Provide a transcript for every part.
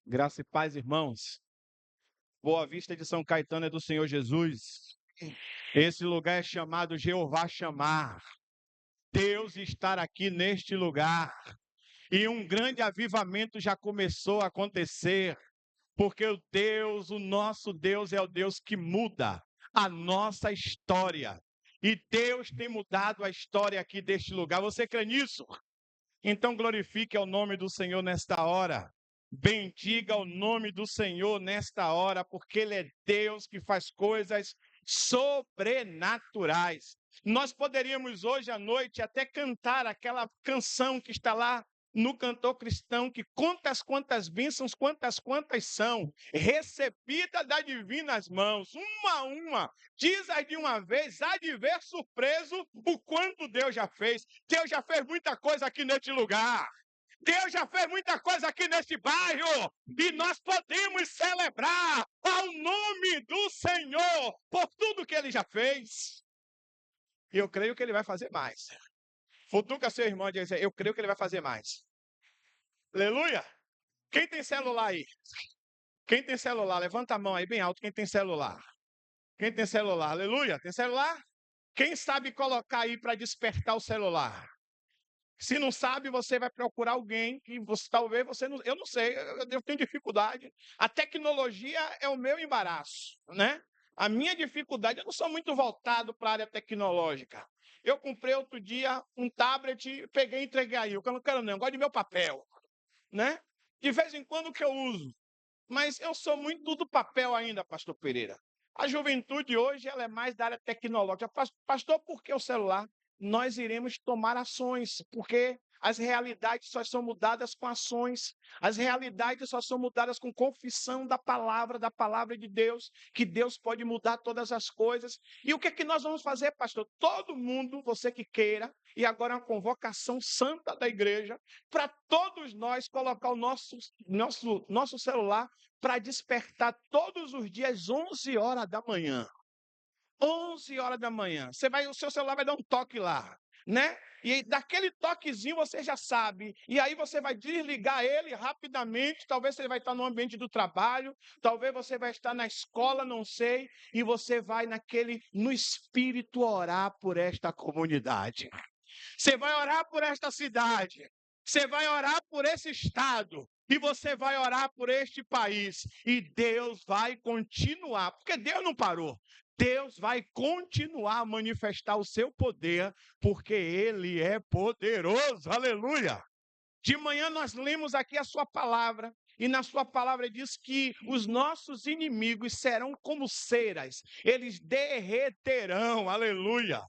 Graça e paz, irmãos. Boa Vista de São Caetano é do Senhor Jesus. Esse lugar é chamado Jeová Chamar. Deus estar aqui neste lugar. E um grande avivamento já começou a acontecer. Porque o nosso Deus é o Deus que muda a nossa história. E Deus tem mudado a história aqui deste lugar. Você crê nisso? Então glorifique o nome do Senhor nesta hora. Bendiga o nome do Senhor nesta hora, porque Ele é Deus que faz coisas sobrenaturais. Nós poderíamos hoje à noite até cantar aquela canção que está lá no cantor cristão, que quantas bênçãos, quantas são, recebida das divinas mãos, uma a uma, diz as de uma vez, há de ver surpreso o quanto Deus já fez. Deus já fez muita coisa aqui neste lugar. Deus já fez muita coisa aqui neste bairro. E nós podemos celebrar ao nome do Senhor por tudo que Ele já fez. E eu creio que Ele vai fazer mais. Futuca seu irmão e diz, eu creio que Ele vai fazer mais. Aleluia! Quem tem celular aí? Quem tem celular? Levanta a mão aí bem alto, quem tem celular. Quem tem celular? Aleluia! Tem celular? Quem sabe colocar aí para despertar o celular? Se não sabe, você vai procurar alguém que talvez você não... Eu não sei, eu tenho dificuldade. A tecnologia é o meu embaraço, né? A minha dificuldade, eu não sou muito voltado para a área tecnológica. Eu comprei outro dia um tablet, peguei e entreguei aí. Eu não quero não, eu gosto de meu papel, né? De vez em quando que eu uso. Mas eu sou muito do papel ainda, pastor Pereira. A juventude hoje ela é mais da área tecnológica. Pastor, por que o celular? Nós iremos tomar ações, porque as realidades só são mudadas com ações. As realidades só são mudadas com confissão da palavra de Deus, que Deus pode mudar todas as coisas. E o que é que nós vamos fazer, pastor? Todo mundo, você que queira, e agora é uma convocação santa da igreja, para todos nós colocar o nosso celular para despertar todos os dias, 11 horas da manhã. 11 horas da manhã. O seu celular vai dar um toque lá, né? E daquele toquezinho você já sabe. E aí você vai desligar ele rapidamente. Talvez você vai estar no ambiente do trabalho, talvez você vai estar na escola, não sei. E você vai no espírito orar por esta comunidade. Você vai orar por esta cidade. Você vai orar por esse estado. E você vai orar por este país. E Deus vai continuar. Porque Deus não parou. Deus vai continuar a manifestar o seu poder. Porque Ele é poderoso. Aleluia. De manhã nós lemos aqui a sua palavra. E na sua palavra diz que os nossos inimigos serão como ceras. Eles derreterão. Aleluia.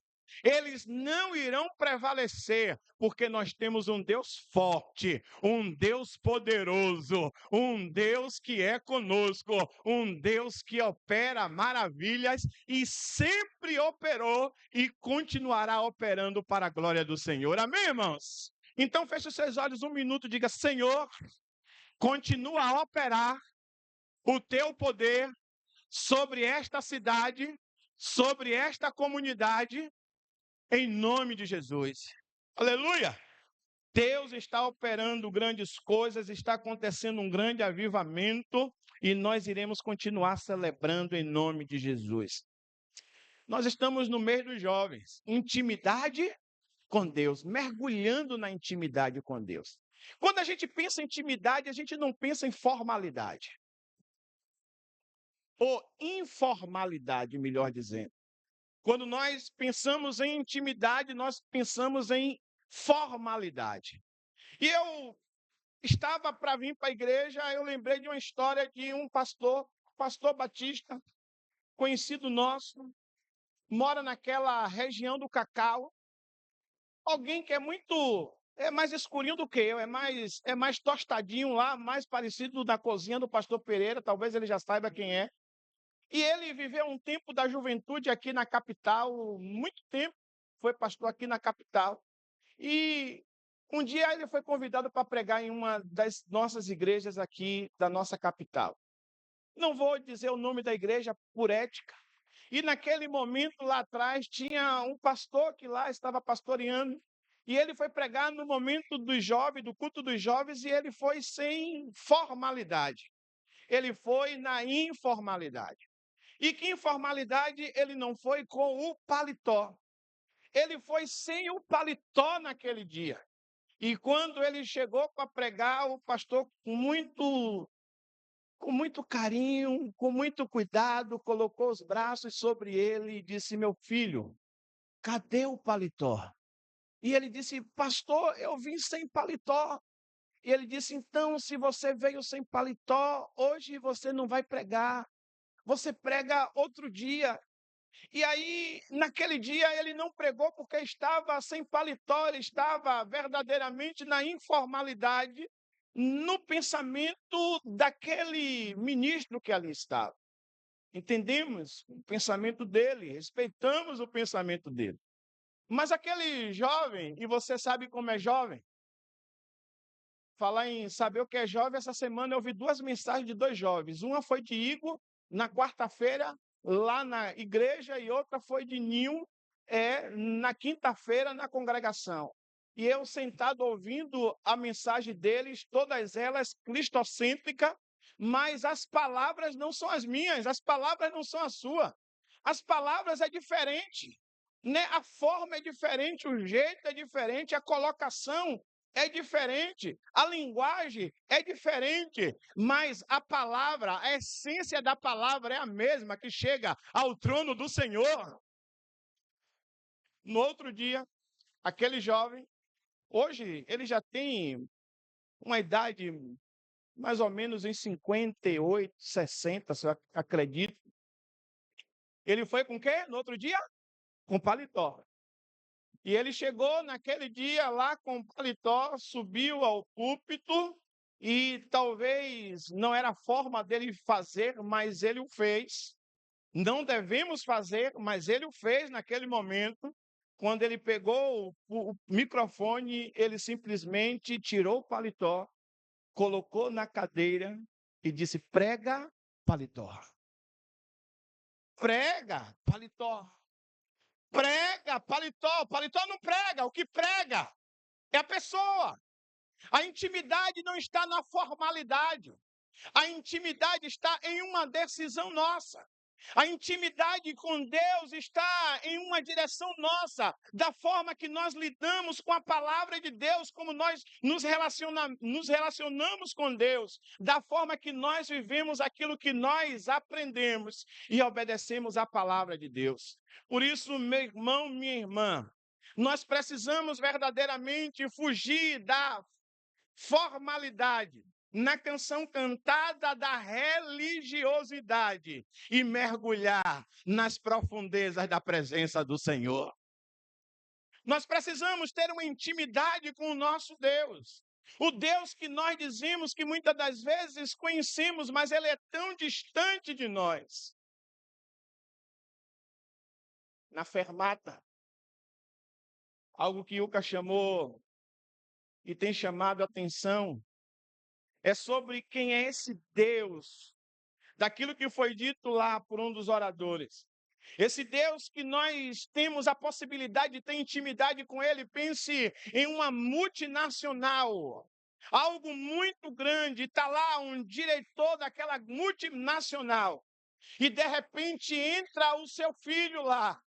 Eles não irão prevalecer, porque nós temos um Deus forte, um Deus poderoso, um Deus que é conosco, um Deus que opera maravilhas e sempre operou e continuará operando para a glória do Senhor. Amém, irmãos? Então feche os seus olhos um minuto e diga: Senhor, continua a operar o teu poder sobre esta cidade, sobre esta comunidade, em nome de Jesus. Aleluia! Deus está operando grandes coisas, está acontecendo um grande avivamento e nós iremos continuar celebrando em nome de Jesus. Nós estamos no mês dos jovens, intimidade com Deus, mergulhando na intimidade com Deus. Quando a gente pensa em intimidade, a gente não pensa em formalidade. Ou informalidade, melhor dizendo. Quando nós pensamos em intimidade, nós pensamos em formalidade. E eu estava para vir para a igreja, eu lembrei de uma história de um pastor Batista, conhecido nosso, mora naquela região do Cacau. Alguém que é mais escurinho do que eu, é mais tostadinho lá, mais parecido na cozinha do pastor Pereira, talvez ele já saiba quem é. E ele viveu um tempo da juventude aqui na capital, muito tempo, foi pastor aqui na capital. E um dia ele foi convidado para pregar em uma das nossas igrejas aqui da nossa capital. Não vou dizer o nome da igreja por ética. E naquele momento lá atrás tinha um pastor que lá estava pastoreando. E ele foi pregar no momento dos jovens, do culto dos jovens, e ele foi sem formalidade. Ele foi na informalidade. E que informalidade ele não foi com o paletó. Ele foi sem o paletó naquele dia. E quando ele chegou para pregar, o pastor, com muito carinho, com muito cuidado, colocou os braços sobre ele e disse: Meu filho, cadê o paletó? E ele disse: Pastor, eu vim sem paletó. E ele disse: Então, se você veio sem paletó, hoje você não vai pregar. Você prega outro dia. E aí, naquele dia, ele não pregou porque estava sem paletó, ele estava verdadeiramente na informalidade, no pensamento daquele ministro que ali estava. Entendemos o pensamento dele, respeitamos o pensamento dele. Mas aquele jovem, e você sabe como é jovem, falar em saber o que é jovem, essa semana eu ouvi 2 mensagens de 2 jovens. Uma foi de Igor, na quarta-feira, lá na igreja, e outra foi de Ninho, na quinta-feira, na congregação. E eu sentado ouvindo a mensagem deles, todas elas cristocêntricas, mas as palavras não são as minhas, as palavras não são as suas. As palavras é diferente, né? A forma é diferente, o jeito é diferente, a colocação é diferente, a linguagem é diferente, mas a palavra, a essência da palavra é a mesma que chega ao trono do Senhor. No outro dia, aquele jovem, hoje ele já tem uma idade mais ou menos em 58, 60, se eu acredito. Ele foi com o quê? No outro dia? Com paletó. E ele chegou naquele dia lá com paletó, subiu ao púlpito e talvez não era a forma dele fazer, mas ele o fez. Não devemos fazer, mas ele o fez naquele momento. Quando ele pegou o microfone, ele simplesmente tirou o paletó, colocou na cadeira e disse: prega, paletó. Prega, paletó. Prega, paletó. Paletó não prega, o que prega é a pessoa. A intimidade não está na formalidade. A intimidade está em uma decisão nossa. A intimidade com Deus está em uma direção nossa, da forma que nós lidamos com a palavra de Deus, como nós nos relacionamos com Deus, da forma que nós vivemos aquilo que nós aprendemos e obedecemos à palavra de Deus. Por isso, meu irmão, minha irmã, nós precisamos verdadeiramente fugir da formalidade, na canção cantada da religiosidade e mergulhar nas profundezas da presença do Senhor. Nós precisamos ter uma intimidade com o nosso Deus. O Deus que nós dizemos que muitas das vezes conhecemos, mas ele é tão distante de nós. Na fermata, algo que Yuka chamou e tem chamado a atenção, é sobre quem é esse Deus, daquilo que foi dito lá por um dos oradores. Esse Deus que nós temos a possibilidade de ter intimidade com ele, pense em uma multinacional, algo muito grande, está lá um diretor daquela multinacional, e de repente entra o seu filho lá.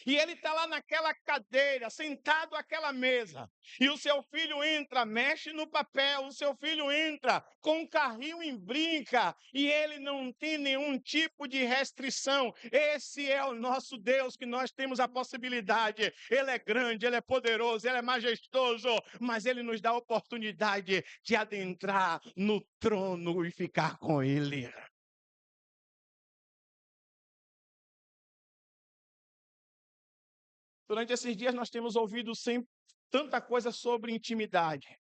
E ele está lá naquela cadeira, sentado àquela mesa. E o seu filho entra, mexe no papel. O seu filho entra com um carrinho em brinca. E ele não tem nenhum tipo de restrição. Esse é o nosso Deus que nós temos a possibilidade. Ele é grande, ele é poderoso, ele é majestoso. Mas ele nos dá a oportunidade de adentrar no trono e ficar com ele. Durante esses dias nós temos ouvido sempre tanta coisa sobre intimidade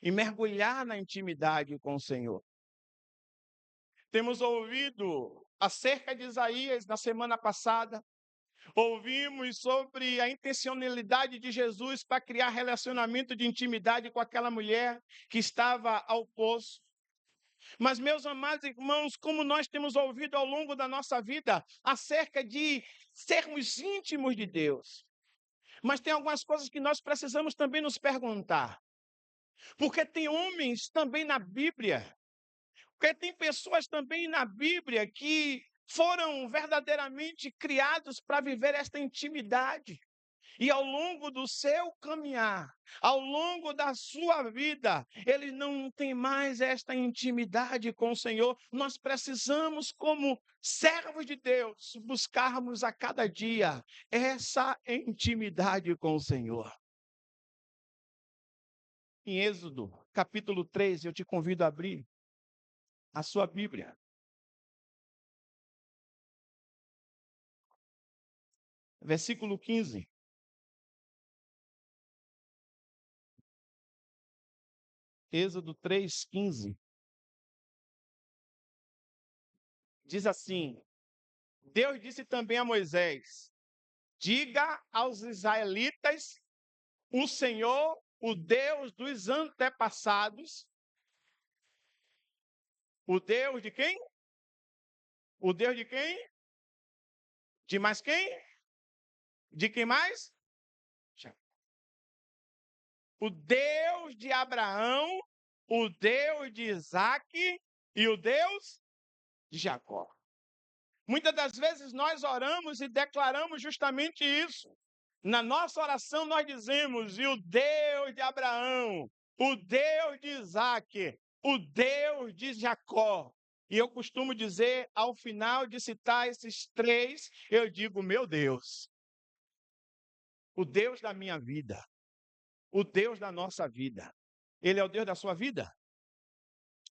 e mergulhar na intimidade com o Senhor. Temos ouvido acerca de Isaías na semana passada, ouvimos sobre a intencionalidade de Jesus para criar relacionamento de intimidade com aquela mulher que estava ao poço. Mas, meus amados irmãos, como nós temos ouvido ao longo da nossa vida acerca de sermos íntimos de Deus, Mas tem algumas coisas que nós precisamos também nos perguntar. Porque tem homens também na Bíblia, porque tem pessoas também na Bíblia que foram verdadeiramente criados para viver esta intimidade. E ao longo do seu caminhar, ao longo da sua vida, ele não tem mais esta intimidade com o Senhor. Nós precisamos, como servos de Deus, buscarmos a cada dia essa intimidade com o Senhor. Em Êxodo, capítulo 3, eu te convido a abrir a sua Bíblia. Versículo 15. Êxodo 3, 15. Diz assim: Deus disse também a Moisés: diga aos israelitas, o Senhor, o Deus dos antepassados, o Deus de quem? O Deus de quem? De mais quem? De quem mais? O Deus de Abraão, o Deus de Isaque e o Deus de Jacó. Muitas das vezes nós oramos e declaramos justamente isso. Na nossa oração nós dizemos: e o Deus de Abraão, o Deus de Isaque, o Deus de Jacó. E eu costumo dizer, ao final de citar esses três, eu digo: meu Deus, o Deus da minha vida, o Deus da nossa vida. Ele é o Deus da sua vida?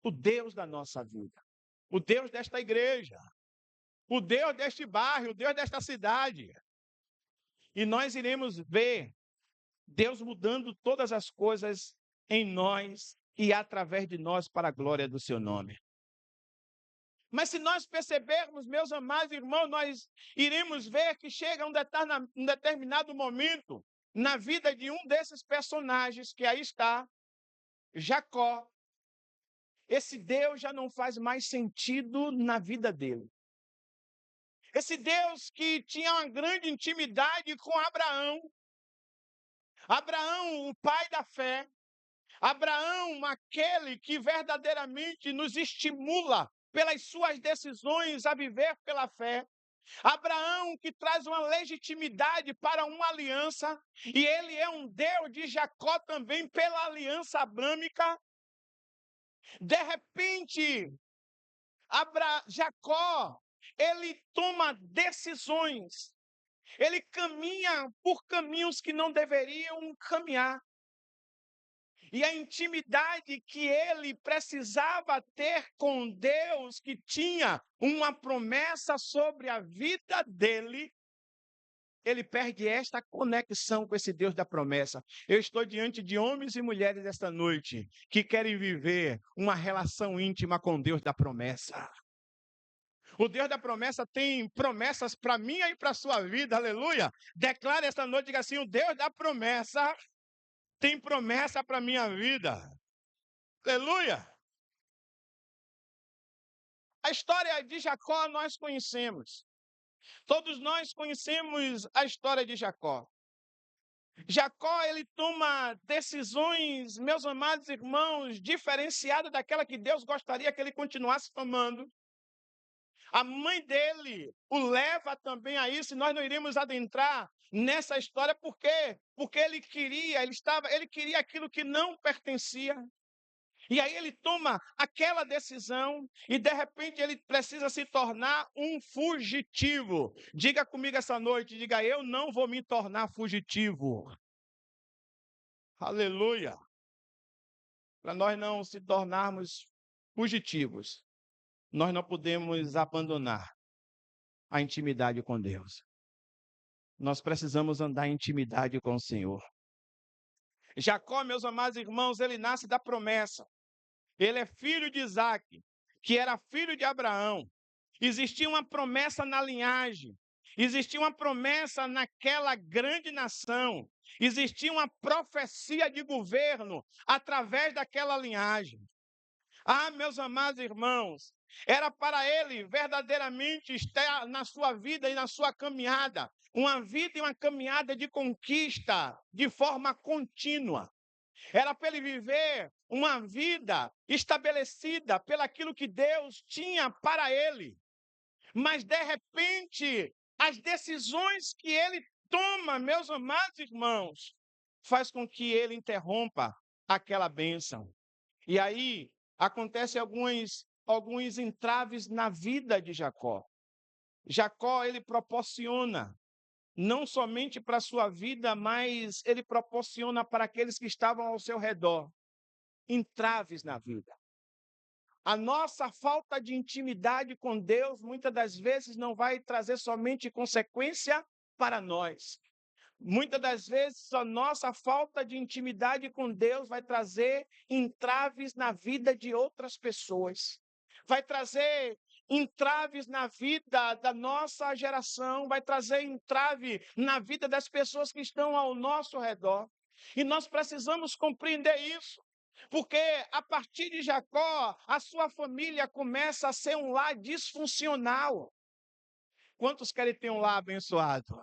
O Deus da nossa vida. O Deus desta igreja. O Deus deste bairro, o Deus desta cidade. E nós iremos ver Deus mudando todas as coisas em nós e através de nós para a glória do seu nome. Mas se nós percebermos, meus amados irmãos, nós iremos ver que chega um determinado momento na vida de um desses personagens que aí está, Jacó. Esse Deus já não faz mais sentido na vida dele. Esse Deus que tinha uma grande intimidade com Abraão. Abraão, o pai da fé. Abraão, aquele que verdadeiramente nos estimula pelas suas decisões a viver pela fé. Abraão, que traz uma legitimidade para uma aliança. E ele é um Deus de Jacó também pela aliança abrâmica. De repente, Jacó, ele toma decisões, ele caminha por caminhos que não deveriam caminhar. E a intimidade que ele precisava ter com Deus, que tinha uma promessa sobre a vida dele, ele perde esta conexão com esse Deus da promessa. Eu estou diante de homens e mulheres esta noite que querem viver uma relação íntima com Deus da promessa. O Deus da promessa tem promessas para mim e para a sua vida, aleluia. Declare esta noite, diga assim: o Deus da promessa tem promessa para a minha vida, aleluia. A história de Jacó nós conhecemos. Todos nós conhecemos a história de Jacó. Jacó, ele toma decisões, meus amados irmãos, diferenciadas daquela que Deus gostaria que ele continuasse tomando. A mãe dele o leva também a isso, e nós não iremos adentrar nessa história, por quê? Porque ele queria aquilo que não pertencia. E aí ele toma aquela decisão e de repente ele precisa se tornar um fugitivo. Diga comigo essa noite, diga: eu não vou me tornar fugitivo. Aleluia. Para nós não se tornarmos fugitivos, nós não podemos abandonar a intimidade com Deus. Nós precisamos andar em intimidade com o Senhor. Jacó, meus amados irmãos, ele nasce da promessa. Ele é filho de Isaque, que era filho de Abraão. Existia uma promessa na linhagem. Existia uma promessa naquela grande nação. Existia uma profecia de governo através daquela linhagem. Ah, meus amados irmãos, era para ele verdadeiramente estar na sua vida e na sua caminhada, uma vida e uma caminhada de conquista de forma contínua. Era para ele viver uma vida estabelecida pelaquilo que Deus tinha para ele. Mas, de repente, as decisões que ele toma, meus amados irmãos, faz com que ele interrompa aquela bênção. E aí acontecem alguns entraves na vida de Jacó. Jacó, ele proporciona não somente para a sua vida, mas ele proporciona para aqueles que estavam ao seu redor entraves na vida. A nossa falta de intimidade com Deus, muitas das vezes, não vai trazer somente consequência para nós. Muitas das vezes, a nossa falta de intimidade com Deus vai trazer entraves na vida de outras pessoas. Vai trazer entraves na vida da nossa geração, vai trazer entrave na vida das pessoas que estão ao nosso redor. E nós precisamos compreender isso. Porque a partir de Jacó, a sua família começa a ser um lar disfuncional. Quantos querem ter um lar abençoado?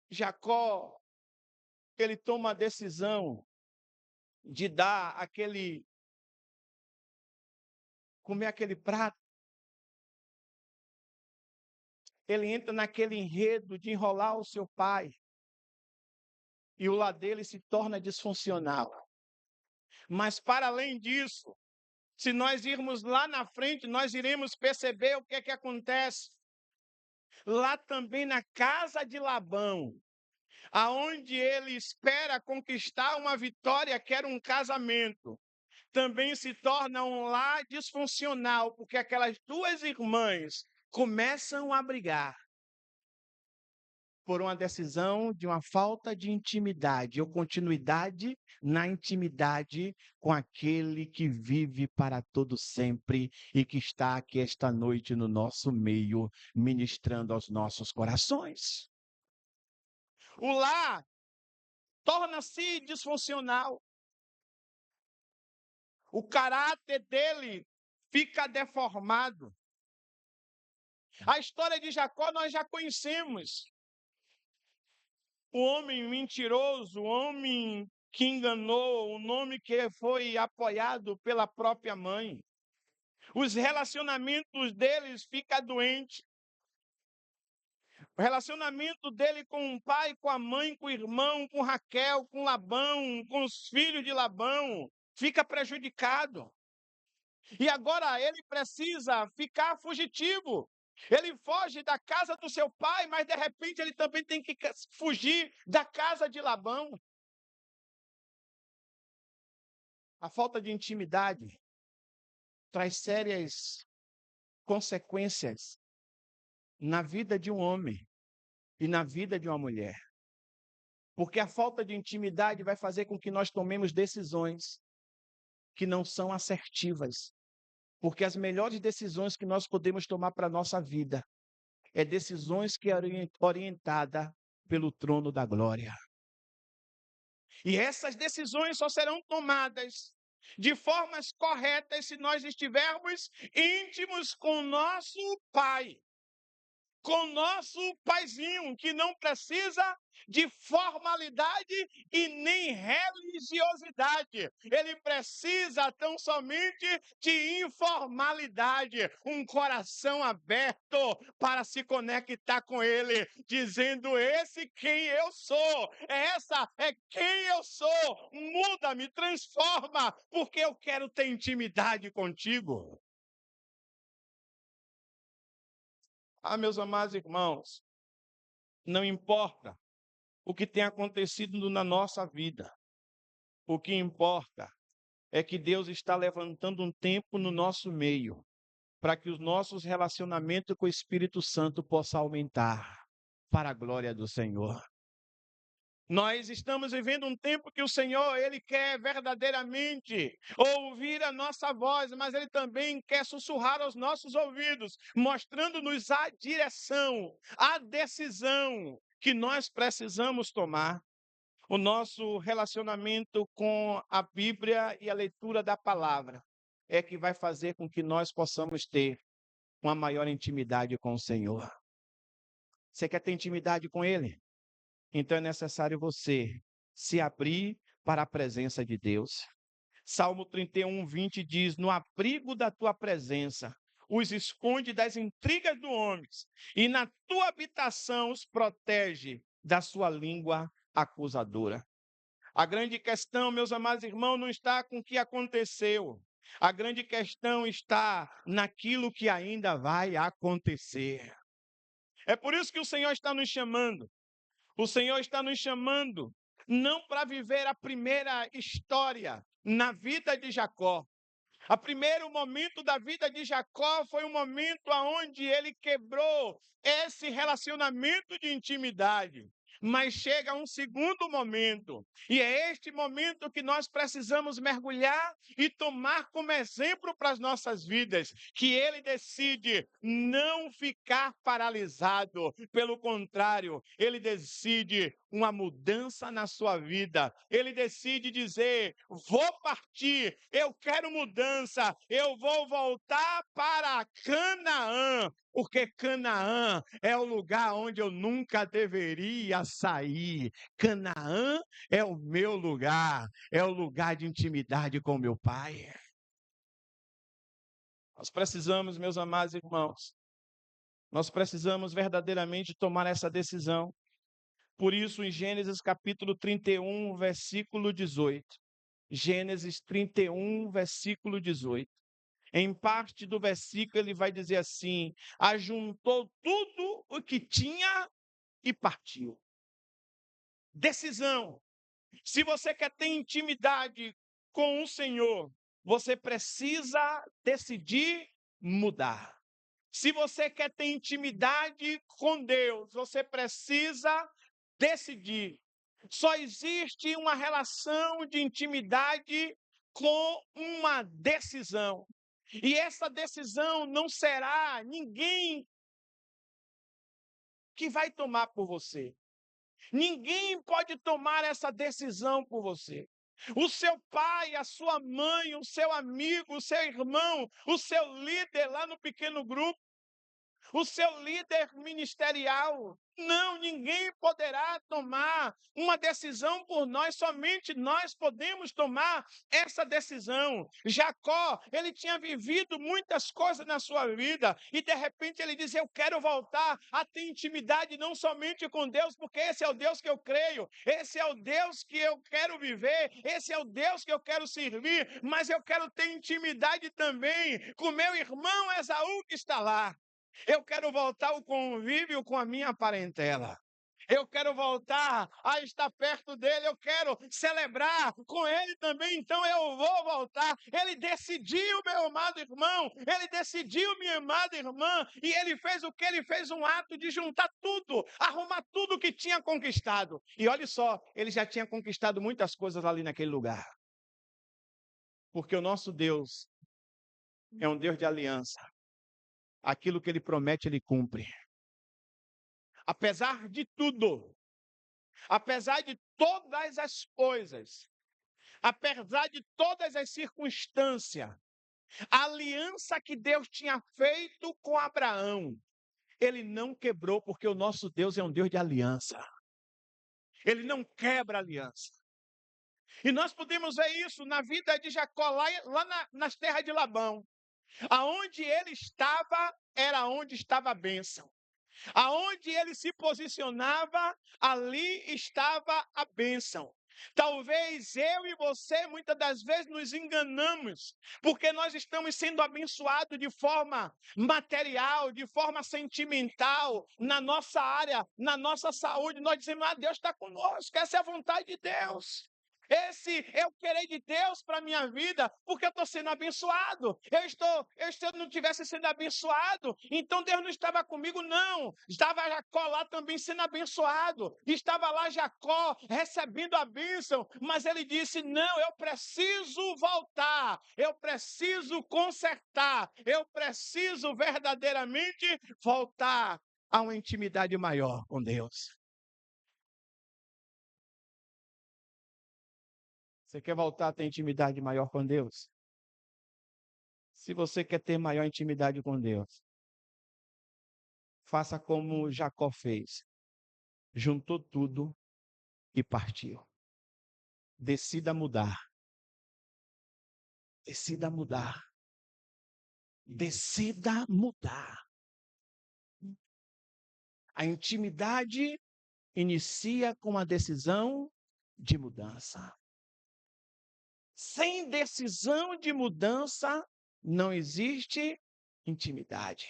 Jacó, ele toma a decisão de comer aquele prato. Ele entra naquele enredo de enrolar o seu pai. E o lar dele se torna disfuncional. Mas para além disso, se nós irmos lá na frente, nós iremos perceber o que é que acontece. Lá também na casa de Labão, aonde ele espera conquistar uma vitória, que era um casamento, também se torna um lar disfuncional, porque aquelas duas irmãs começam a brigar por uma decisão de uma falta de intimidade ou continuidade na intimidade com aquele que vive para todo sempre e que está aqui esta noite no nosso meio, ministrando aos nossos corações. O lar torna-se disfuncional. O caráter dele fica deformado. A história de Jacó nós já conhecemos. O homem mentiroso, o homem que enganou, o nome que foi apoiado pela própria mãe. Os relacionamentos deles ficam doentes. O relacionamento dele com o pai, com a mãe, com o irmão, com Raquel, com Labão, com os filhos de Labão, fica prejudicado. E agora ele precisa ficar fugitivo. Ele foge da casa do seu pai, mas de repente ele também tem que fugir da casa de Labão. A falta de intimidade traz sérias consequências na vida de um homem e na vida de uma mulher. Porque a falta de intimidade vai fazer com que nós tomemos decisões que não são assertivas. Porque as melhores decisões que nós podemos tomar para a nossa vida é decisões que é orientada pelo trono da glória. E essas decisões só serão tomadas de formas corretas se nós estivermos íntimos com nosso Pai. Com nosso paizinho, que não precisa de formalidade e nem religiosidade. Ele precisa tão somente de informalidade, um coração aberto para se conectar com ele, dizendo: esse quem eu sou, essa é quem eu sou, muda-me, transforma, porque eu quero ter intimidade contigo. Ah, meus amados irmãos, não importa o que tem acontecido na nossa vida. O que importa é que Deus está levantando um tempo no nosso meio para que os nossos relacionamentos com o Espírito Santo possam aumentar para a glória do Senhor. Nós estamos vivendo um tempo que o Senhor, Ele quer verdadeiramente ouvir a nossa voz, mas Ele também quer sussurrar aos nossos ouvidos, mostrando-nos a direção, a decisão que nós precisamos tomar. O nosso relacionamento com a Bíblia e a leitura da palavra é que vai fazer com que nós possamos ter uma maior intimidade com o Senhor. Você quer ter intimidade com Ele? Então é necessário você se abrir para a presença de Deus. Salmo 31:20 diz: no abrigo da tua presença, os esconde das intrigas do homem, e na tua habitação os protege da sua língua acusadora. A grande questão, meus amados irmãos, não está com o que aconteceu. A grande questão está naquilo que ainda vai acontecer. É por isso que o Senhor está nos chamando. O Senhor está nos chamando não para viver a primeira história na vida de Jacó. O primeiro momento da vida de Jacó foi um momento onde ele quebrou esse relacionamento de intimidade. Mas chega um segundo momento, e é este momento que nós precisamos mergulhar e tomar como exemplo para as nossas vidas, que ele decide não ficar paralisado, pelo contrário, ele decide uma mudança na sua vida, ele decide dizer: vou partir, eu quero mudança, eu vou voltar para Canaã, porque Canaã é o lugar onde eu nunca deveria sair. Canaã é o meu lugar, é o lugar de intimidade com meu Pai. Nós precisamos, meus amados irmãos, nós precisamos verdadeiramente tomar essa decisão. Por isso, em Gênesis capítulo 31, versículo 18. Gênesis 31, versículo 18. Em parte do versículo, ele vai dizer assim: ajuntou tudo o que tinha e partiu. Decisão. Se você quer ter intimidade com o Senhor, você precisa decidir mudar. Se você quer ter intimidade com Deus, você precisa decidir. Só existe uma relação de intimidade com uma decisão. E essa decisão não será ninguém que vai tomar por você. Ninguém pode tomar essa decisão por você. O seu pai, a sua mãe, o seu amigo, o seu irmão, o seu líder lá no pequeno grupo, o seu líder ministerial. Não, ninguém poderá tomar uma decisão por nós, somente nós podemos tomar essa decisão. Jacó, ele tinha vivido muitas coisas na sua vida e de repente ele diz: eu quero voltar a ter intimidade não somente com Deus, porque esse é o Deus que eu creio, esse é o Deus que eu quero viver, esse é o Deus que eu quero servir, mas eu quero ter intimidade também com meu irmão Esaú que está lá. Eu quero voltar ao convívio com a minha parentela. Eu quero voltar a estar perto dele, eu quero celebrar com ele também, então eu vou voltar. Ele decidiu, meu amado irmão, ele decidiu, minha amada irmã, e ele fez o que? Ele fez um ato de juntar tudo, arrumar tudo que tinha conquistado. E olha só, ele já tinha conquistado muitas coisas ali naquele lugar. Porque o nosso Deus é um Deus de aliança. Aquilo que ele promete, ele cumpre. Apesar de tudo, apesar de todas as coisas, apesar de todas as circunstâncias, a aliança que Deus tinha feito com Abraão, ele não quebrou, porque o nosso Deus é um Deus de aliança. Ele não quebra aliança. E nós podemos ver isso na vida de Jacó, lá nas terras de Labão. Aonde ele estava, era onde estava a bênção. Aonde ele se posicionava, ali estava a bênção. Talvez eu e você, muitas das vezes, nos enganamos, porque nós estamos sendo abençoados de forma material, de forma sentimental, na nossa área, na nossa saúde. Nós dizemos: Deus está conosco, essa é a vontade de Deus. Esse é o querer de Deus para a minha vida, porque eu estou sendo abençoado. Se eu não tivesse sendo abençoado, então Deus não estava comigo, não. Estava Jacó lá também sendo abençoado. Estava lá Jacó recebendo a bênção, mas ele disse: não, eu preciso voltar, eu preciso consertar, eu preciso verdadeiramente voltar a uma intimidade maior com Deus. Você quer voltar a ter intimidade maior com Deus? Se você quer ter maior intimidade com Deus, faça como Jacó fez. Juntou tudo e partiu. Decida mudar. Decida mudar. Decida mudar. A intimidade inicia com a decisão de mudança. Sem decisão de mudança, não existe intimidade.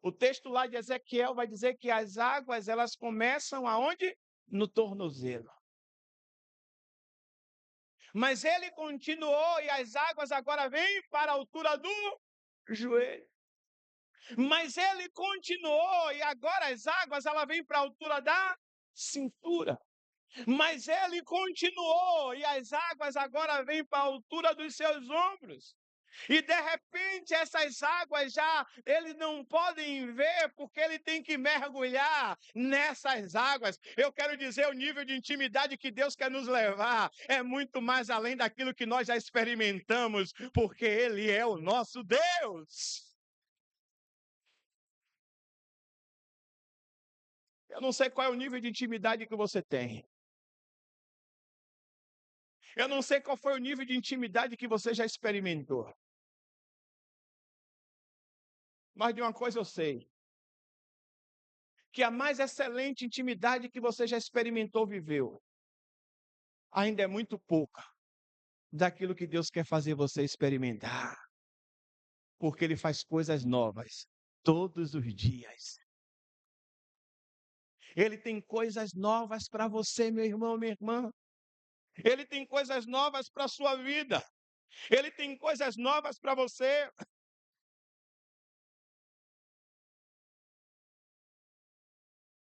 O texto lá de Ezequiel vai dizer que as águas, elas começam aonde? No tornozelo. Mas ele continuou e as águas agora vêm para a altura do joelho. Mas ele continuou e agora as águas ela vêm para a altura da cintura. Mas ele continuou e as águas agora vêm para a altura dos seus ombros. E de repente essas águas já eles não podem ver porque ele tem que mergulhar nessas águas. Eu quero dizer, o nível de intimidade que Deus quer nos levar é muito mais além daquilo que nós já experimentamos, porque ele é o nosso Deus. Eu não sei qual é o nível de intimidade que você tem. Eu não sei qual foi o nível de intimidade que você já experimentou. Mas de uma coisa eu sei, que a mais excelente intimidade que você já experimentou, viveu, ainda é muito pouca daquilo que Deus quer fazer você experimentar. Porque Ele faz coisas novas todos os dias. Ele tem coisas novas para você, meu irmão, minha irmã. Ele tem coisas novas para a sua vida. Ele tem coisas novas para você.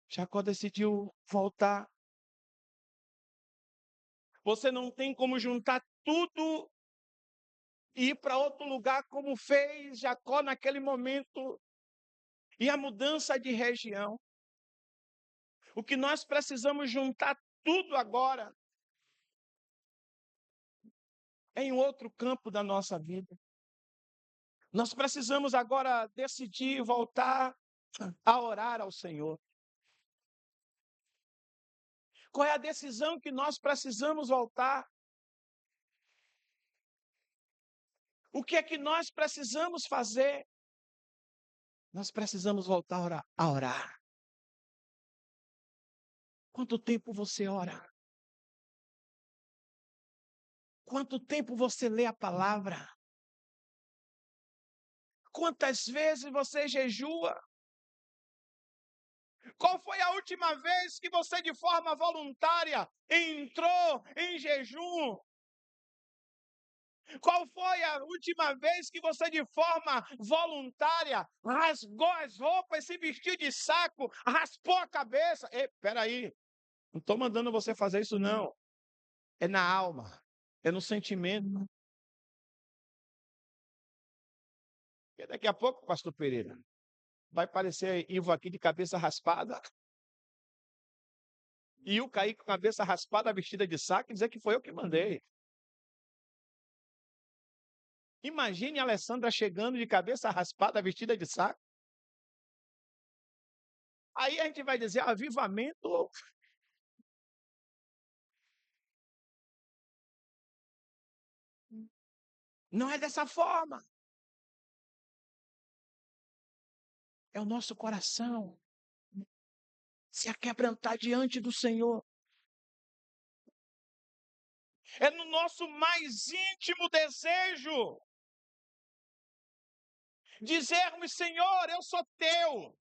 Jacó decidiu voltar. Você não tem como juntar tudo e ir para outro lugar como fez Jacó naquele momento. E a mudança de região. O que nós precisamos juntar tudo agora é em outro campo da nossa vida. Nós precisamos agora decidir voltar a orar ao Senhor. Qual é a decisão que nós precisamos voltar? O que é que nós precisamos fazer? Nós precisamos voltar a orar. Quanto tempo você ora? Quanto tempo você lê a palavra? Quantas vezes você jejua? Qual foi a última vez que você, de forma voluntária, entrou em jejum? Qual foi a última vez que você, de forma voluntária, rasgou as roupas, se vestiu de saco, raspou a cabeça? Peraí, não estou mandando você fazer isso, não. É na alma, é no sentimento. Porque daqui a pouco, pastor Pereira, vai parecer Ivo aqui de cabeça raspada. E eu caí com a cabeça raspada, vestida de saco, e dizer que foi eu que mandei. Imagine a Alessandra chegando de cabeça raspada, vestida de saco. Aí a gente vai dizer, avivamento. Não é dessa forma. É o nosso coração se aquebrantar diante do Senhor. É no nosso mais íntimo desejo dizermos, Senhor, eu sou teu.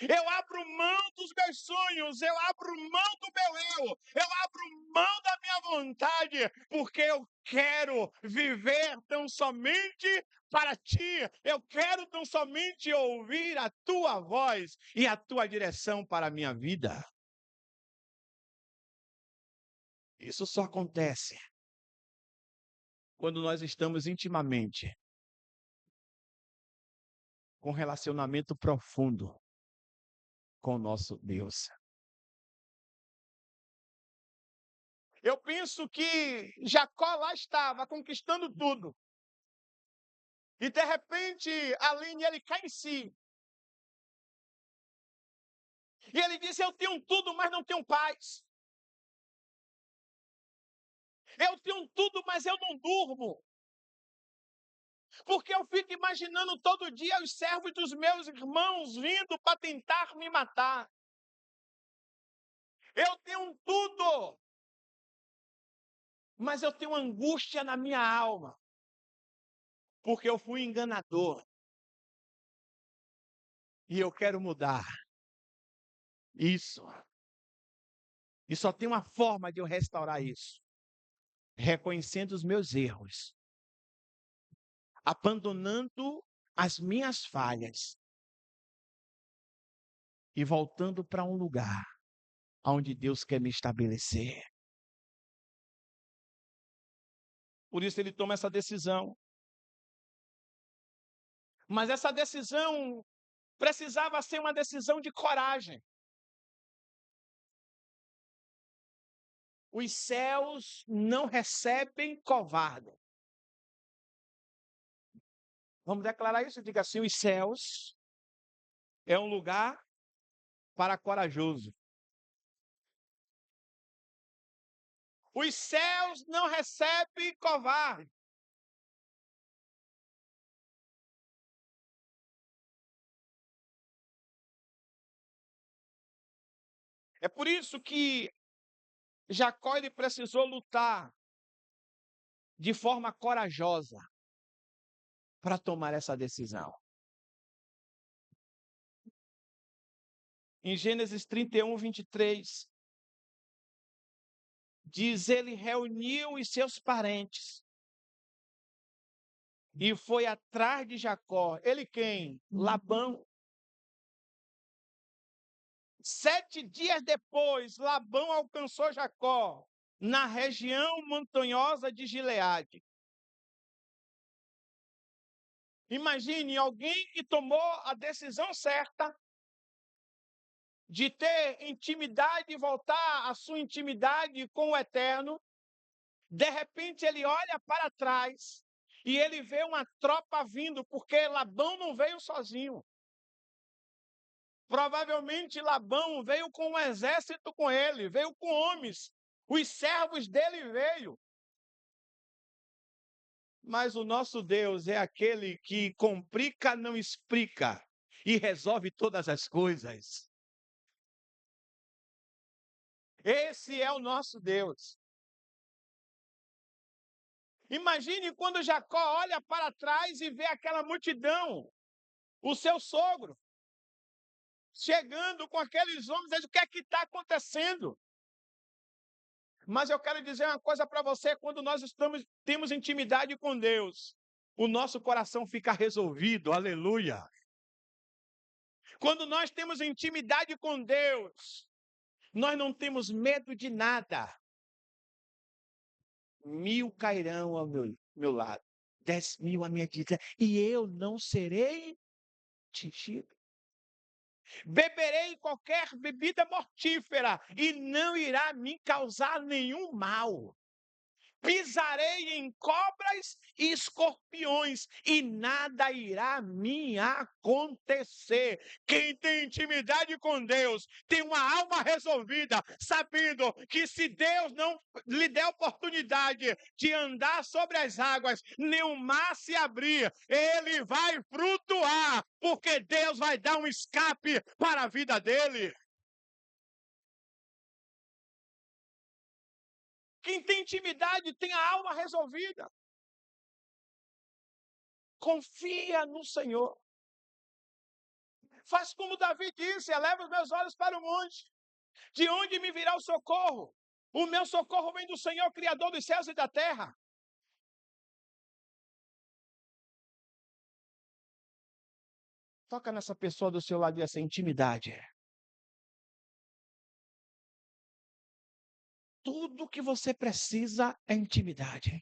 Eu abro mão dos meus sonhos, eu abro mão do meu eu abro mão da minha vontade, porque eu quero viver tão somente para ti. Eu quero tão somente ouvir a tua voz e a tua direção para a minha vida. Isso só acontece quando nós estamos intimamente com relacionamento profundo com o nosso Deus. Eu penso que Jacó lá estava conquistando tudo. E de repente, Aline, ele cai em si. E ele disse: eu tenho tudo, mas não tenho paz. Eu tenho tudo, mas eu não durmo. Porque eu fico imaginando todo dia os servos dos meus irmãos vindo para tentar me matar. Eu tenho tudo, mas eu tenho angústia na minha alma. Porque eu fui enganador. E eu quero mudar isso. E só tem uma forma de eu restaurar isso: reconhecendo os meus erros, abandonando as minhas falhas e voltando para um lugar onde Deus quer me estabelecer. Por isso ele toma essa decisão. Mas essa decisão precisava ser uma decisão de coragem. Os céus não recebem covarde. Vamos declarar isso? Diga assim: os céus é um lugar para corajoso. Os céus não recebem covarde. É por isso que Jacó ele precisou lutar de forma corajosa para tomar essa decisão. Em Gênesis 31, 23, diz: ele reuniu os seus parentes e foi atrás de Jacó. Ele quem? Labão. 7 dias depois, Labão alcançou Jacó na região montanhosa de Gileade. Imagine alguém que tomou a decisão certa de ter intimidade e voltar à sua intimidade com o Eterno. De repente ele olha para trás e ele vê uma tropa vindo, porque Labão não veio sozinho. Provavelmente Labão veio com um exército com ele, veio com homens. Os servos dele veio. Mas o nosso Deus é aquele que complica, não explica, e resolve todas as coisas. Esse é o nosso Deus. Imagine quando Jacó olha para trás e vê aquela multidão, o seu sogro, chegando com aqueles homens, diz: o que é que está acontecendo? Mas eu quero dizer uma coisa para você: quando nós temos intimidade com Deus, o nosso coração fica resolvido, aleluia. Quando nós temos intimidade com Deus, nós não temos medo de nada. 1000 cairão ao meu lado, 10.000 à minha direita, e eu não serei atingido. Beberei qualquer bebida mortífera, e não irá me causar nenhum mal. Pisarei em cobras e escorpiões, e nada irá me acontecer. Quem tem intimidade com Deus tem uma alma resolvida, sabendo que se Deus não lhe der oportunidade de andar sobre as águas, nem o mar se abrir, ele vai flutuar, porque Deus vai dar um escape para a vida dele. Quem tem intimidade tem a alma resolvida. Confia no Senhor. Faz como Davi disse: eleva os meus olhos para o monte. De onde me virá o socorro? O meu socorro vem do Senhor, Criador dos céus e da terra. Toca nessa pessoa do seu lado e essa intimidade. Tudo que você precisa é intimidade.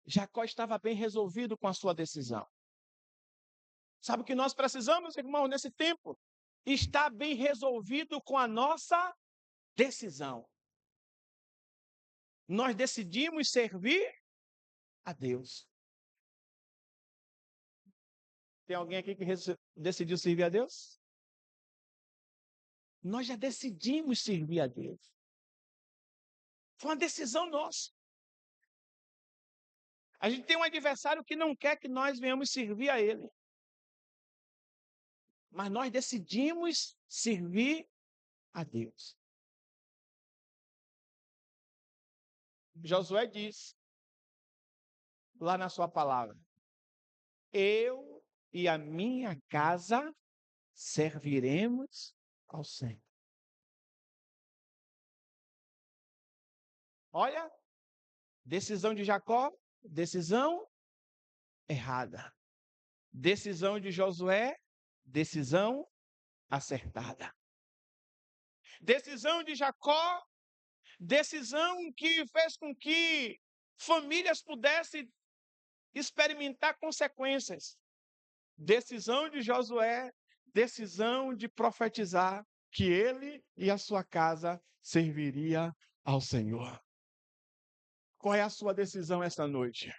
Jacó estava bem resolvido com a sua decisão. Sabe o que nós precisamos, irmão, nesse tempo? está bem resolvido com a nossa decisão. Nós decidimos servir a Deus. Tem alguém aqui que decidiu servir a Deus? Nós já decidimos servir a Deus. Foi uma decisão nossa. A gente tem um adversário que não quer que nós venhamos servir a ele. Mas nós decidimos servir a Deus. Josué diz, lá na sua palavra, eu e a minha casa serviremos ao Senhor. Olha, decisão de Jacó, decisão errada. Decisão de Josué, decisão acertada. Decisão de Jacó, decisão que fez com que famílias pudessem experimentar consequências. Decisão de Josué, decisão de profetizar que ele e a sua casa serviria ao Senhor. Qual é a sua decisão esta noite?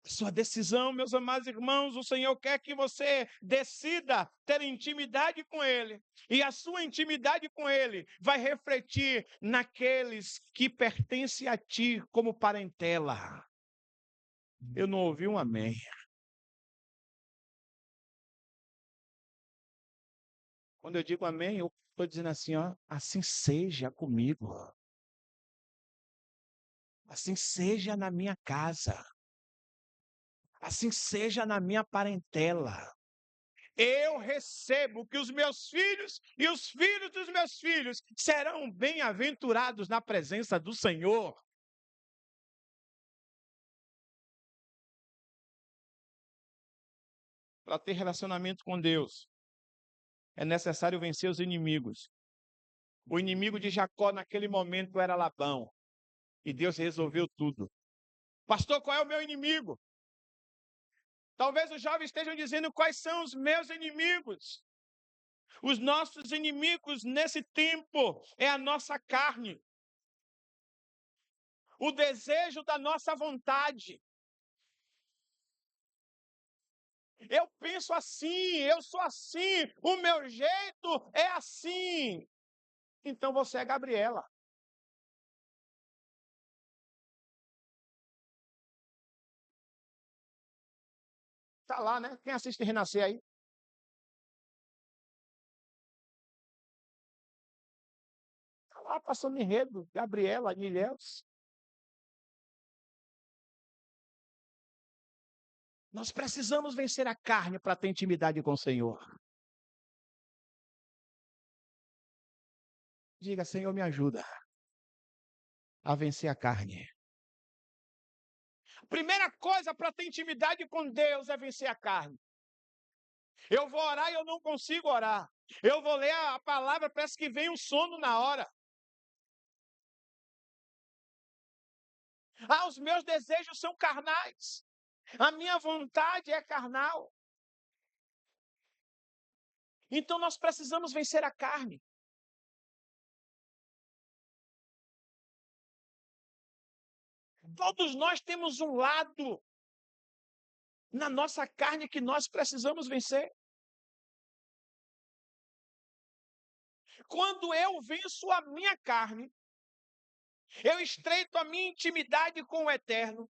Sua decisão, meus amados irmãos, o Senhor quer que você decida ter intimidade com Ele. E a sua intimidade com Ele vai refletir naqueles que pertencem a ti como parentela. Eu não ouvi um amém. Quando eu digo amém, eu estou dizendo assim, ó, assim seja comigo. Assim seja na minha casa. Assim seja na minha parentela. Eu recebo que os meus filhos e os filhos dos meus filhos serão bem-aventurados na presença do Senhor. Para ter relacionamento com Deus, é necessário vencer os inimigos. O inimigo de Jacó naquele momento era Labão. E Deus resolveu tudo. Pastor, qual é o meu inimigo? Talvez os jovens estejam dizendo quais são os meus inimigos. Os nossos inimigos nesse tempo é a nossa carne. O desejo da nossa vontade. Eu penso assim, eu sou assim, o meu jeito é assim. Então você é Gabriela. Tá lá, né? Quem assiste Renascer aí? Tá lá passando enredo, Gabriela, Nilhéus. Nós precisamos vencer a carne para ter intimidade com o Senhor. Diga, Senhor, me ajuda a vencer a carne. Primeira coisa para ter intimidade com Deus é vencer a carne. Eu vou orar e eu não consigo orar. Eu vou ler a palavra, parece que vem um sono na hora. Ah, os meus desejos são carnais. A minha vontade é carnal. Então nós precisamos vencer a carne. Todos nós temos um lado na nossa carne que nós precisamos vencer. Quando eu venço a minha carne, eu estreito a minha intimidade com o Eterno.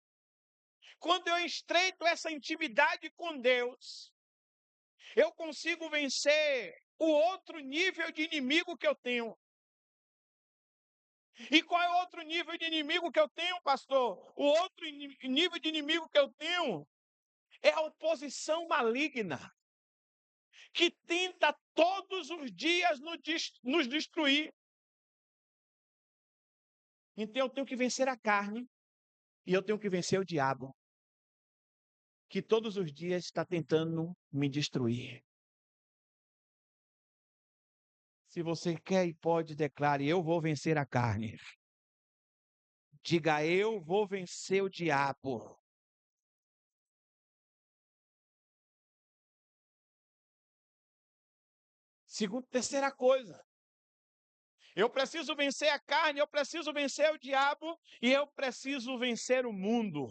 Quando eu estreito essa intimidade com Deus, eu consigo vencer o outro nível de inimigo que eu tenho. E qual é o outro nível de inimigo que eu tenho, pastor? O outro nível de inimigo que eu tenho é a oposição maligna, que tenta todos os dias nos destruir. Então eu tenho que vencer a carne e eu tenho que vencer o diabo, que todos os dias está tentando me destruir. Se você quer e pode, declare: eu vou vencer a carne. Diga: eu vou vencer o diabo. Terceira coisa, eu preciso vencer a carne, eu preciso vencer o diabo e eu preciso vencer o mundo.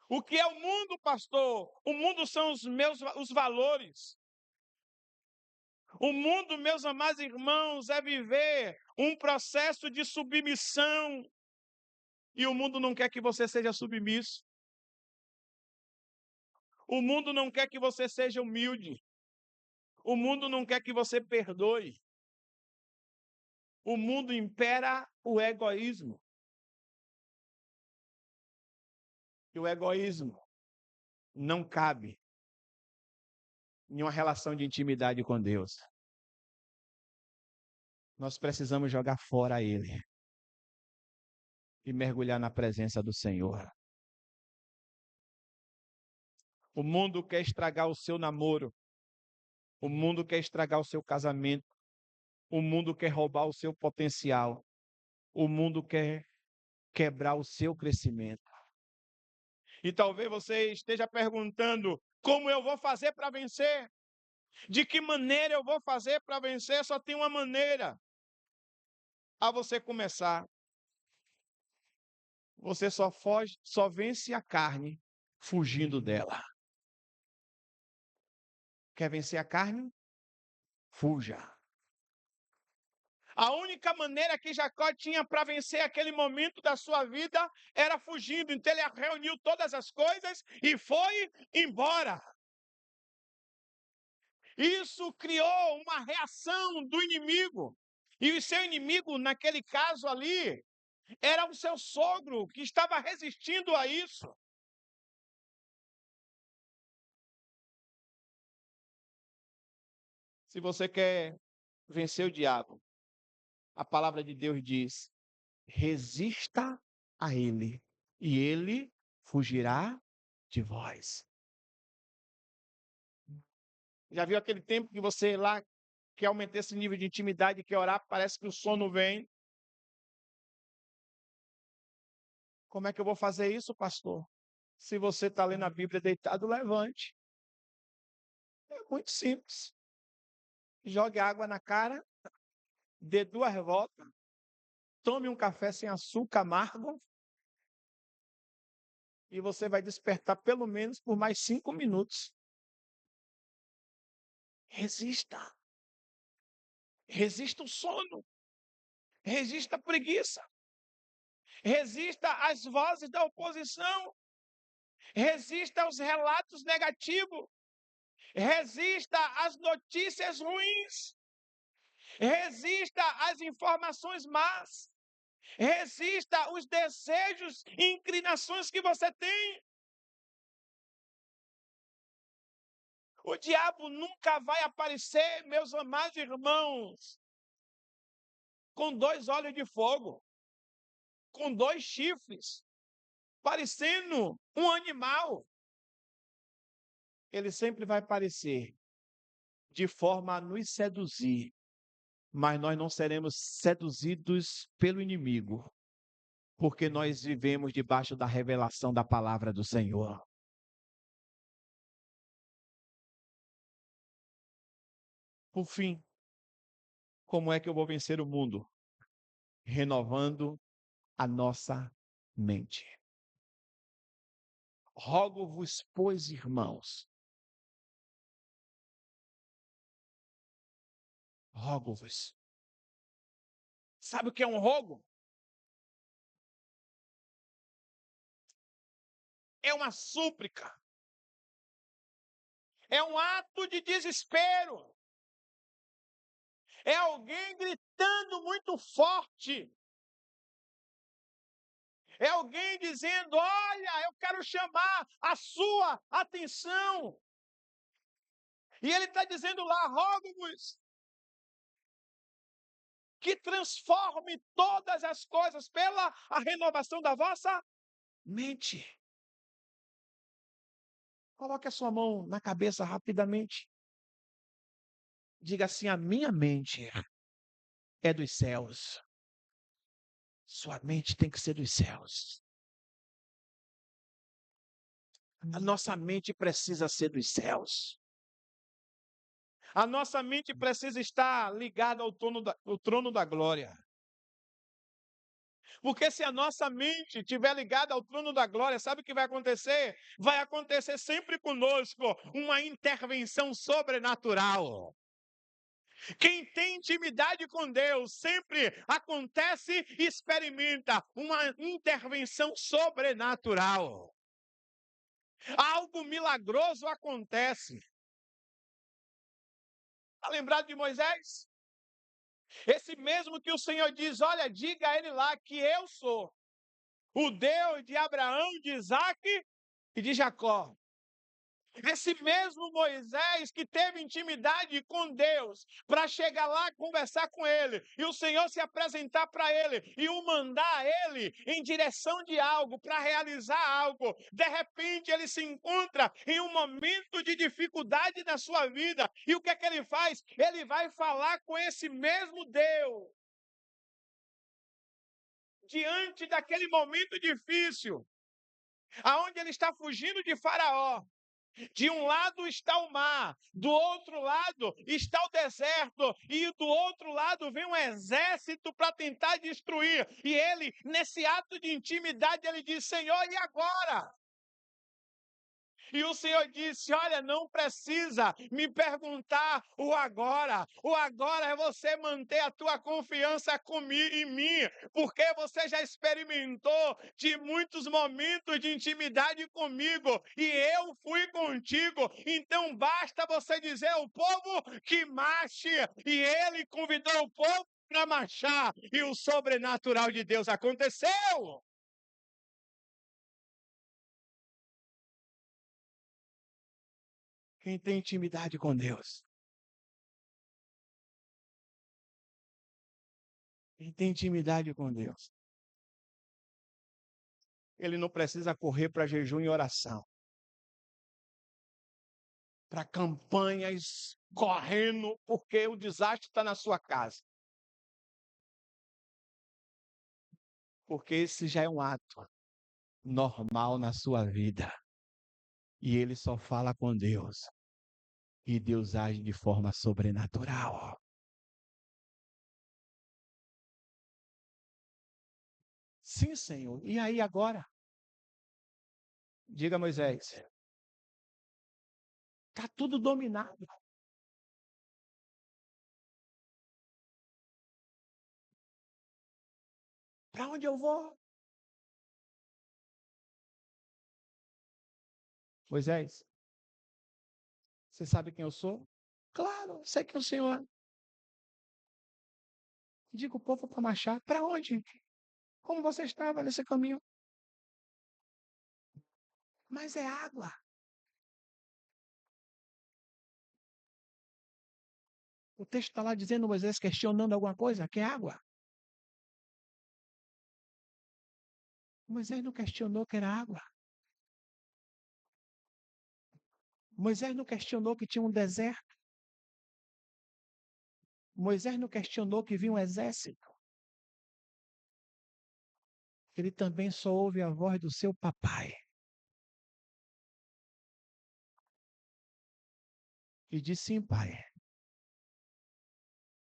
O que é o mundo, pastor? O mundo são os valores. O mundo, meus amados irmãos, é viver um processo de submissão. E o mundo não quer que você seja submisso. O mundo não quer que você seja humilde. O mundo não quer que você perdoe. O mundo impera o egoísmo. E o egoísmo não cabe em uma relação de intimidade com Deus. Nós precisamos jogar fora ele e mergulhar na presença do Senhor. O mundo quer estragar o seu namoro. O mundo quer estragar o seu casamento. O mundo quer roubar o seu potencial. O mundo quer quebrar o seu crescimento. E talvez você esteja perguntando: como eu vou fazer para vencer? De que maneira eu vou fazer para vencer? Só tem uma maneira. A você começar. Você só vence a carne fugindo dela. Quer vencer a carne? Fuja. A única maneira que Jacó tinha para vencer aquele momento da sua vida era fugindo. Então ele reuniu todas as coisas e foi embora. Isso criou uma reação do inimigo. E o seu inimigo, naquele caso ali, era o seu sogro, que estava resistindo a isso. Se você quer vencer o diabo, a palavra de Deus diz: resista a ele, e ele fugirá de vós. Já viu aquele tempo que você lá quer aumentar esse nível de intimidade, quer orar, parece que o sono vem? Como é que eu vou fazer isso, pastor? Se você está lendo a Bíblia deitado, levante. É muito simples. Jogue água na cara, dê 2 voltas, tome um café sem açúcar amargo e você vai despertar pelo menos por mais 5 minutos. Resista. Resista o sono. Resista a preguiça. Resista às vozes da oposição. Resista aos relatos negativos. Resista às notícias ruins. Resista às informações más. Resista aos desejos e inclinações que você tem. O diabo nunca vai aparecer, meus amados irmãos, com 2 olhos de fogo, com 2 chifres, parecendo um animal. Ele sempre vai aparecer de forma a nos seduzir, mas nós não seremos seduzidos pelo inimigo, porque nós vivemos debaixo da revelação da palavra do Senhor. Por fim, como é que eu vou vencer o mundo? Renovando a nossa mente. Rogo-vos, pois, irmãos, rogo-vos. Sabe o que é um rogo? É uma súplica. É um ato de desespero. É alguém gritando muito forte. É alguém dizendo: olha, eu quero chamar a sua atenção. E ele está dizendo lá: rogo-vos que transforme todas as coisas pela a renovação da vossa mente. Coloque a sua mão na cabeça rapidamente. Diga assim: a minha mente é dos céus. Sua mente tem que ser dos céus. A nossa mente precisa ser dos céus. A nossa mente precisa estar ligada ao trono da glória. Porque se a nossa mente estiver ligada ao trono da glória, sabe o que vai acontecer? Vai acontecer sempre conosco uma intervenção sobrenatural. Quem tem intimidade com Deus sempre acontece e experimenta uma intervenção sobrenatural. Algo milagroso acontece. Está lembrado de Moisés? Esse mesmo que o Senhor diz: olha, diga a ele lá que eu sou o Deus de Abraão, de Isaque e de Jacó. Esse mesmo Moisés que teve intimidade com Deus para chegar lá e conversar com ele, e o Senhor se apresentar para ele e o mandar ele em direção de algo, para realizar algo. De repente ele se encontra em um momento de dificuldade na sua vida, e o que é que ele faz? Ele vai falar com esse mesmo Deus. Diante daquele momento difícil, aonde ele está fugindo de Faraó. De um lado está o mar, do outro lado está o deserto, e do outro lado vem um exército para tentar destruir. E ele, nesse ato de intimidade, ele diz: Senhor, e agora? E o Senhor disse: olha, não precisa me perguntar o agora. O agora é você manter a tua confiança em mim, porque você já experimentou de muitos momentos de intimidade comigo, e eu fui contigo. Então basta você dizer ao povo que marche, e ele convidou o povo para marchar, e o sobrenatural de Deus aconteceu. Quem tem intimidade com Deus, quem tem intimidade com Deus, ele não precisa correr para jejum e oração, para campanhas correndo, porque o desastre está na sua casa. Porque esse já é um ato normal na sua vida. E ele só fala com Deus. E Deus age de forma sobrenatural. Sim, Senhor. E aí agora? Diga, Moisés. Está tudo dominado. Para onde eu vou? Moisés, você sabe quem eu sou? Claro, sei quem é o Senhor. Diga o povo para marchar. Para onde? Como você estava nesse caminho? Mas é água. O texto está lá dizendo Moisés questionando alguma coisa. Quer água? Moisés não questionou que era água. Moisés não questionou que tinha um deserto. Moisés não questionou que vinha um exército. Ele também só ouve a voz do seu papai. E disse: sim, pai,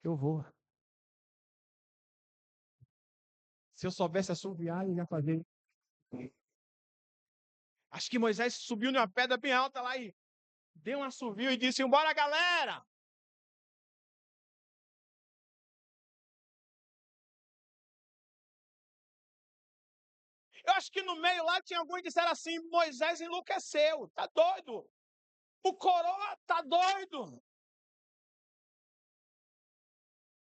eu vou. Se eu soubesse assoviar, eu ia fazer. Acho que Moisés subiu numa pedra bem alta lá e deu um assovio e disse: embora, galera! Eu acho que no meio lá tinha alguns que disseram assim: Moisés enlouqueceu, tá doido. O coroa tá doido.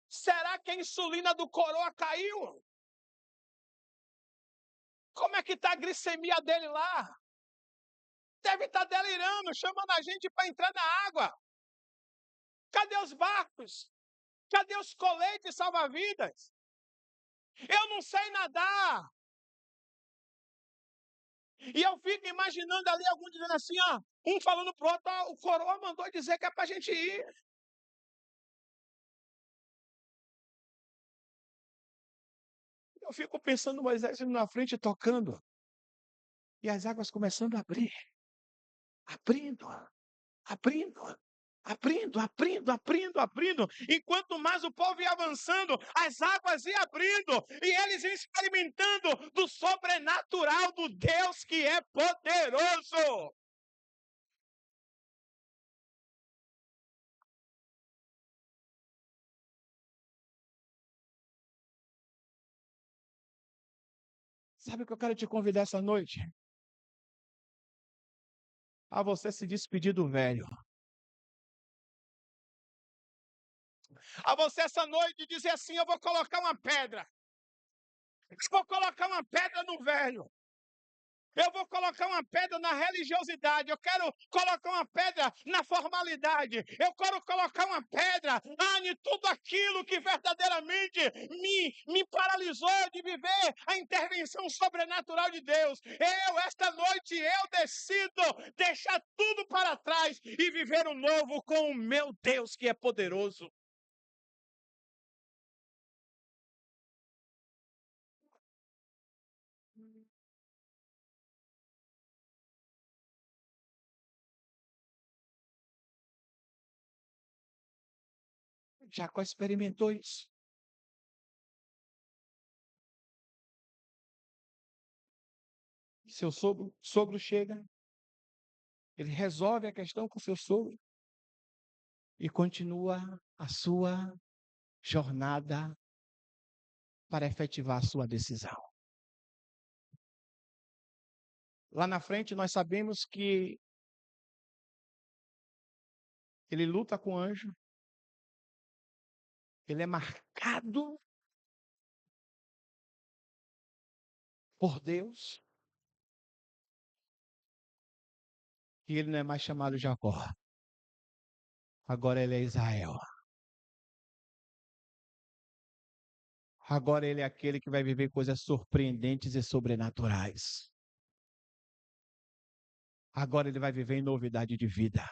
Será que a insulina do coroa caiu? Como é que está a glicemia dele lá? Deve estar delirando, chamando a gente para entrar na água. Cadê os barcos? Cadê os coletes salva-vidas? Eu não sei nadar. E eu fico imaginando ali algum dizendo assim, ó, um falando pro outro, ó, o coroa mandou dizer que é para a gente ir. Eu fico pensando Moisés indo na frente tocando. E as águas começando a abrir. Abrindo, abrindo, Abrindo, abrindo, abrindo, abrindo. Enquanto mais o povo ia avançando, as águas iam abrindo. E eles iam experimentando do sobrenatural do Deus que é poderoso. Sabe o que eu quero te convidar essa noite? A você se despedir do velho. A você essa noite dizer assim: eu vou colocar uma pedra. Eu vou colocar uma pedra no velho. Eu vou colocar uma pedra na religiosidade. Eu quero colocar uma pedra na formalidade. Eu quero colocar uma pedra em tudo aquilo que verdadeiramente me paralisou de viver a intervenção sobrenatural de Deus. Esta noite, eu decido deixar tudo para trás e viver o novo com o meu Deus que é poderoso. Jacó experimentou isso. Seu sogro chega, ele resolve a questão com seu sogro e continua a sua jornada para efetivar a sua decisão. Lá na frente, nós sabemos que ele luta com o anjo, ele é marcado por Deus, e ele não é mais chamado Jacó. Agora ele é Israel. Agora ele é aquele que vai viver coisas surpreendentes e sobrenaturais. Agora ele vai viver em novidade de vida.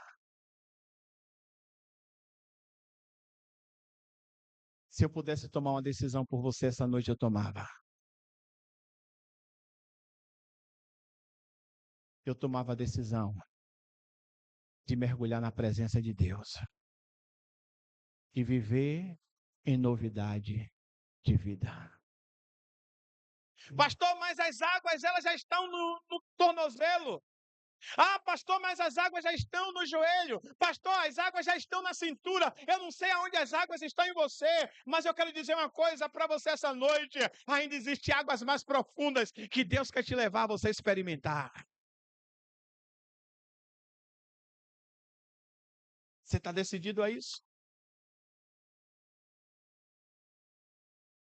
Se eu pudesse tomar uma decisão por você essa noite, eu tomava. Eu tomava a decisão de mergulhar na presença de Deus e viver em novidade de vida. Pastor, mas as águas elas já estão no tornozelo. Ah, pastor, mas as águas já estão no joelho. Pastor, as águas já estão na cintura. Eu não sei aonde as águas estão em você, mas eu quero dizer uma coisa para você essa noite. Ainda existem águas mais profundas que Deus quer te levar a você experimentar. Você está decidido a isso?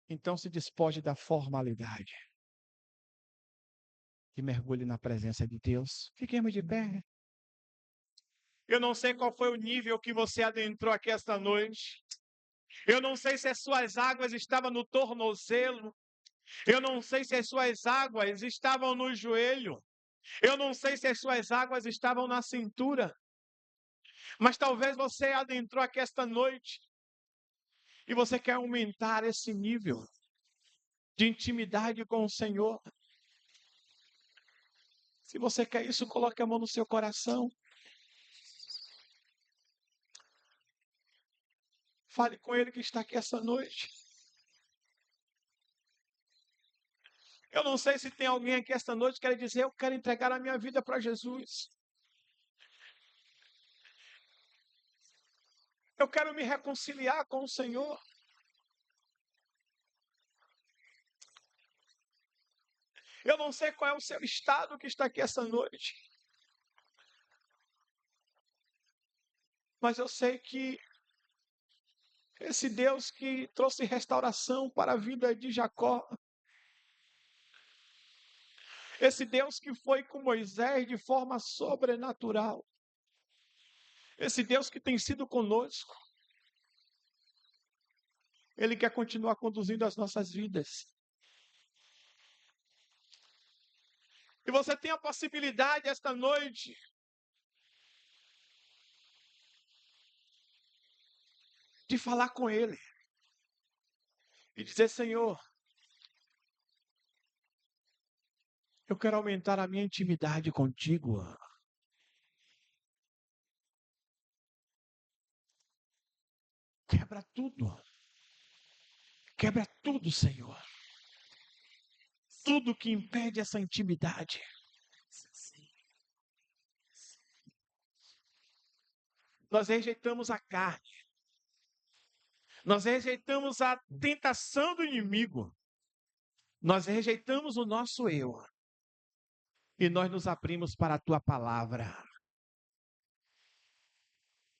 Então se despoje da formalidade e mergulhe na presença de Deus. Fiquemos de pé. Eu não sei qual foi o nível que você adentrou aqui esta noite. Eu não sei se as suas águas estavam no tornozelo. Eu não sei se as suas águas estavam no joelho. Eu não sei se as suas águas estavam na cintura. Mas talvez você adentrou aqui esta noite e você quer aumentar esse nível de intimidade com o Senhor. Se você quer isso, coloque a mão no seu coração. Fale com Ele que está aqui essa noite. Eu não sei se tem alguém aqui esta noite que quer dizer: eu quero entregar a minha vida para Jesus. Eu quero me reconciliar com o Senhor. Eu não sei qual é o seu estado que está aqui essa noite. Mas eu sei que esse Deus que trouxe restauração para a vida de Jacó, esse Deus que foi com Moisés de forma sobrenatural, esse Deus que tem sido conosco, Ele quer continuar conduzindo as nossas vidas. E você tem a possibilidade esta noite de falar com Ele e dizer: Senhor, eu quero aumentar a minha intimidade contigo. Quebra tudo. Quebra tudo, Senhor. Tudo que impede essa intimidade. Nós rejeitamos a carne. Nós rejeitamos a tentação do inimigo. Nós rejeitamos o nosso eu. E nós nos abrimos para a tua palavra.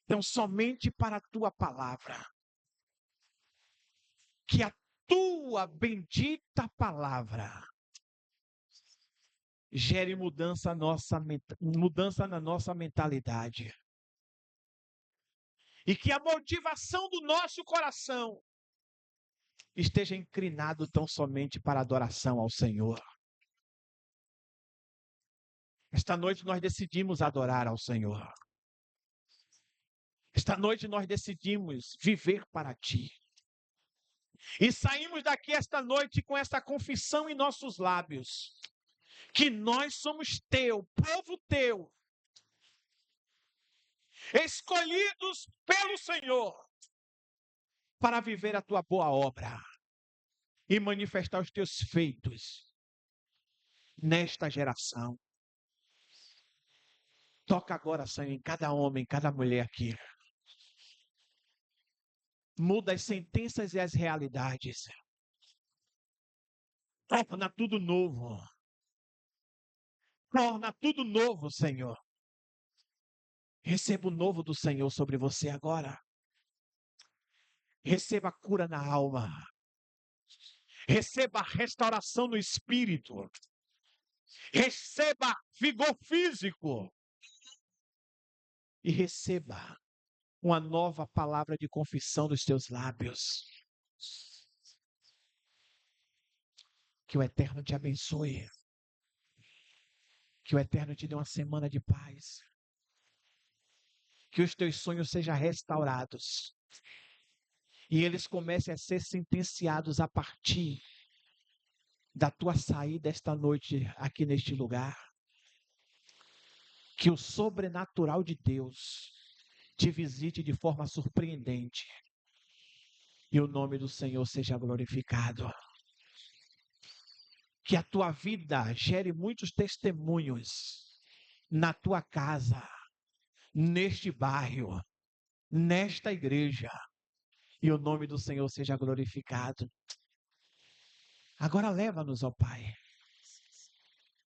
Então, somente para a tua palavra. Que a tua bendita palavra gere mudança na nossa mentalidade. E que a motivação do nosso coração esteja inclinado tão somente para a adoração ao Senhor. Esta noite nós decidimos adorar ao Senhor. Esta noite nós decidimos viver para Ti. E saímos daqui esta noite com esta confissão em nossos lábios. Que nós somos Teu, povo Teu. Escolhidos pelo Senhor. Para viver a Tua boa obra. E manifestar os Teus feitos. Nesta geração. Toca agora, Senhor, em cada homem, em cada mulher aqui. Muda as sentenças e as realidades. Torna tudo novo. Torna tudo novo, Senhor. Receba o novo do Senhor sobre você agora. Receba a cura na alma. Receba a restauração no espírito. Receba vigor físico. E receba uma nova palavra de confissão dos teus lábios. Que o Eterno te abençoe. Que o Eterno te dê uma semana de paz. Que os teus sonhos sejam restaurados. E eles comecem a ser sentenciados a partir da tua saída esta noite aqui neste lugar. Que o sobrenatural de Deus te visite de forma surpreendente. E o nome do Senhor seja glorificado. Que a tua vida gere muitos testemunhos na tua casa, neste bairro, nesta igreja. E o nome do Senhor seja glorificado. Agora leva-nos, ó Pai.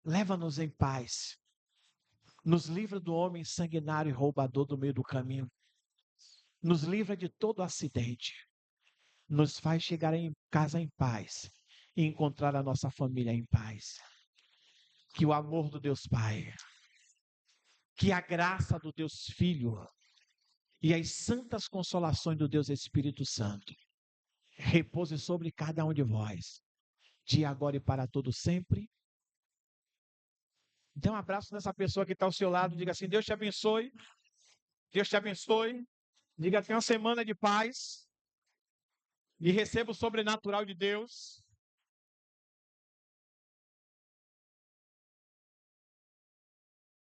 Leva-nos em paz. Nos livra do homem sanguinário e roubador do meio do caminho. Nos livra de todo acidente. Nos faz chegar em casa em paz. E encontrar a nossa família em paz. Que o amor do Deus Pai, que a graça do Deus Filho e as santas consolações do Deus Espírito Santo repouse sobre cada um de vós, de agora e para todo sempre. Dê um abraço nessa pessoa que está ao seu lado, diga assim: Deus te abençoe, Deus te abençoe, diga: tenha uma semana de paz e receba o sobrenatural de Deus.